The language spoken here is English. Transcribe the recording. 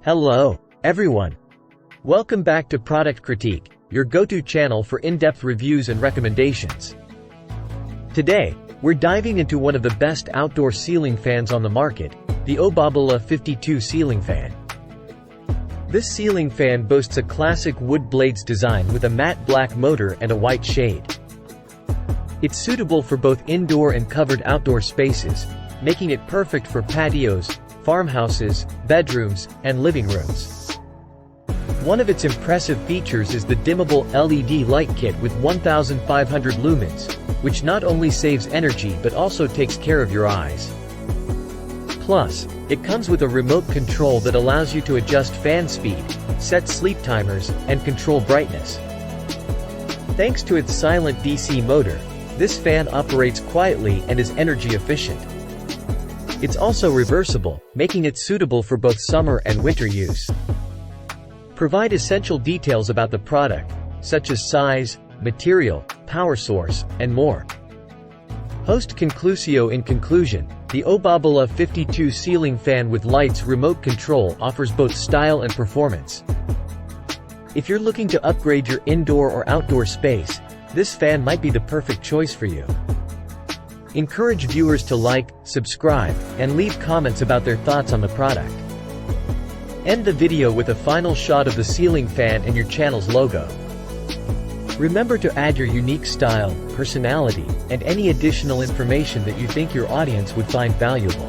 Hello, everyone. Welcome back to Product Critique, your go-to channel for in-depth reviews and recommendations. Today, we're diving into one of the best outdoor ceiling fans on the market, the Obabala 52 ceiling fan. This ceiling fan boasts a classic wood blades design with a matte black motor and a white shade. It's suitable for both indoor and covered outdoor spaces, making it perfect for patios, farmhouses, bedrooms, and living rooms. One of its impressive features is the dimmable LED light kit with 1,500 lumens, which not only saves energy but also takes care of your eyes. Plus, it comes with a remote control that allows you to adjust fan speed, set sleep timers, and control brightness. Thanks to its silent DC motor, this fan operates quietly and is energy efficient. It's also reversible, making it suitable for both summer and winter use. Provide essential details about the product, such as size, material, power source, and more. Host Conclusio. In conclusion, the Obabala 52 ceiling fan with lights remote control offers both style and performance. If you're looking to upgrade your indoor or outdoor space, this fan might be the perfect choice for you. Encourage viewers to like, subscribe, and leave comments about their thoughts on the product. End the video with a final shot of the ceiling fan and your channel's logo. Remember to add your unique style, personality, and any additional information that you think your audience would find valuable.